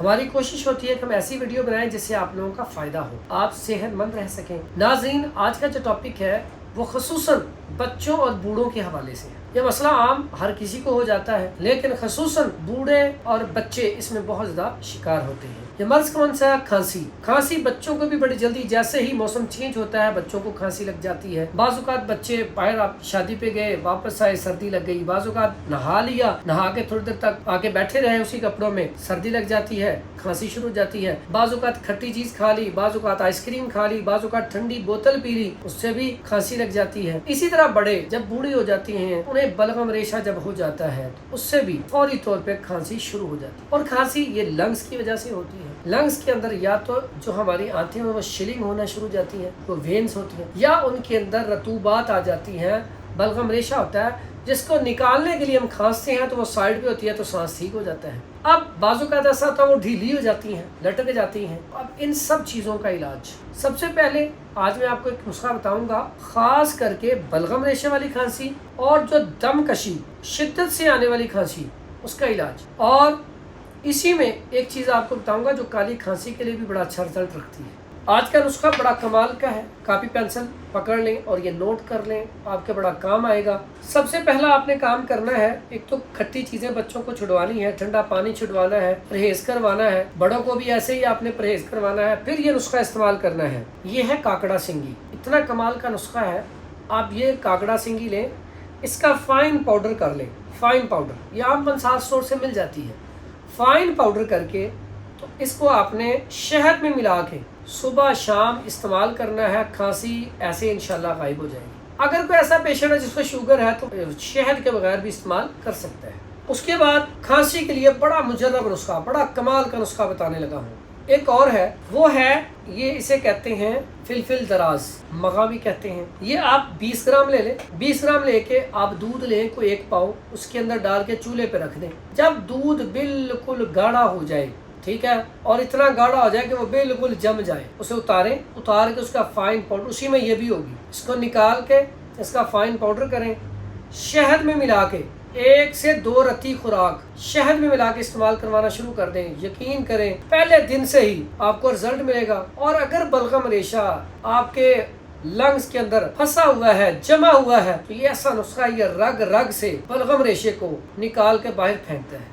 हमारी कोशिश होती है कि हम ऐसी वीडियो बनाएं जिससे आप लोगों का फ़ायदा हो, आप सेहतमंद रह सकें। नाज़रीन, आज का जो टॉपिक है वो ख़ुसूसन बच्चों और बूढ़ों के हवाले से है। ये मसला आम हर किसी को हो जाता है, लेकिन ख़ुसूसन बूढ़े और बच्चे इसमें बहुत ज़्यादा शिकार होते हैं। ये मर्ज़ कौन सा है? खांसी। खांसी बच्चों को भी बड़ी जल्दी, जैसे ही मौसम चेंज होता है बच्चों को खांसी लग जाती है। बाज़-औक़ात बच्चे बाहर, आप शादी पे गए, वापस आए, सर्दी लग गई। बाज़-औक़ात नहा लिया, नहा के थोड़ी देर तक आके बैठे रहे उसी कपड़ों में, सर्दी लग जाती है, खांसी शुरू हो जाती है। बाज़-औक़ात खट्टी चीज़ खा ली, बाज़-औक़ात आइसक्रीम खा ली, बाज़-औक़ात ठंडी बोतल पी ली, उससे भी खांसी लग जाती है। इसी तरह बड़े जब बूढ़े हो जाती हैं, उन्हें बलगम रेशा जब हो जाता है तो उससे भी फौरी तौर पे खांसी शुरू हो जाती है। और खांसी ये लंग्स की वजह से होती है। लंग्स के अंदर या तो जो हमारी आंतें हैं वो शिलिंग होना शुरू हो जाती है, वो वेन्स होती हैं, या उनके अंदर रतूबात आ जाती हैं, बलगम रेशा होता है जिसको निकालने के लिए हम खांसते हैं तो वो साइड पे होती है तो सांस ठीक हो जाता है। अब बाजू का ऐसा होता है वो ढीली हो जाती हैं, लटक जाती हैं। अब इन सब चीज़ों का इलाज, सबसे पहले आज मैं आपको एक नुस्खा बताऊंगा, खास करके बलगम रेशे वाली खांसी और जो दमकशी शिद्दत से आने वाली खांसी, उसका इलाज। और इसी में एक चीज़ आपको बताऊंगा जो काली खांसी के लिए भी बड़ा अच्छा रिजल्ट रखती है। आज का नुस्खा बड़ा कमाल का है, कॉपी पेंसिल पकड़ लें और ये नोट कर लें, आपके बड़ा काम आएगा। सबसे पहला आपने काम करना है, एक तो खट्टी चीज़ें बच्चों को छुड़वानी है, ठंडा पानी छुड़वाना है, परहेज करवाना है, बड़ों को भी ऐसे ही आपने परहेज करवाना है। फिर ये नुस्खा इस्तेमाल करना है, ये है काकड़ा सिंगी। इतना कमाल का नुस्खा है, आप ये काकड़ा सिंगी लें, इसका फाइन पाउडर कर लें। फाइन पाउडर ये आम पंसार स्टोर से मिल जाती है। फाइन पाउडर करके तो इसको आपने शहद में मिला के सुबह शाम इस्तेमाल करना है। खांसी ऐसे इंशाल्लाह गायब हो जाएगी। अगर कोई ऐसा पेशेंट है जिसको शुगर है तो शहद के बगैर भी इस्तेमाल कर सकता है। उसके बाद खांसी के लिए बड़ा मुजर्रब नुस्खा, बड़ा कमाल का नुस्खा बताने लगा हूँ। एक और है, वो है, ये इसे कहते हैं फिलफिल दराज, मगा भी कहते हैं। ये आप 20 ग्राम ले लें। 20 ग्राम लेके आप दूध लें, कोई 1 पाव, उसके अंदर डाल के चूल्हे पे रख दें। जब दूध बिल्कुल गाढ़ा हो जाए, ठीक है, और इतना गाढ़ा हो जाए कि वो बिल्कुल जम जाए, उसे उतारें। उतार के उसका फाइन पाउडर, उसी में ये भी होगी, इसको निकाल के इसका फाइन पाउडर करें। शहद में मिला के 1 से 2 रत्ती खुराक शहद में मिला के इस्तेमाल करवाना शुरू कर दें। यकीन करें पहले दिन से ही आपको रिजल्ट मिलेगा। और अगर बलगम रेशा आपके लंग्स के अंदर फंसा हुआ है, जमा हुआ है, तो ये ऐसा नुस्खा, ये रग रग से बलगम रेशे को निकाल के बाहर फेंकता है।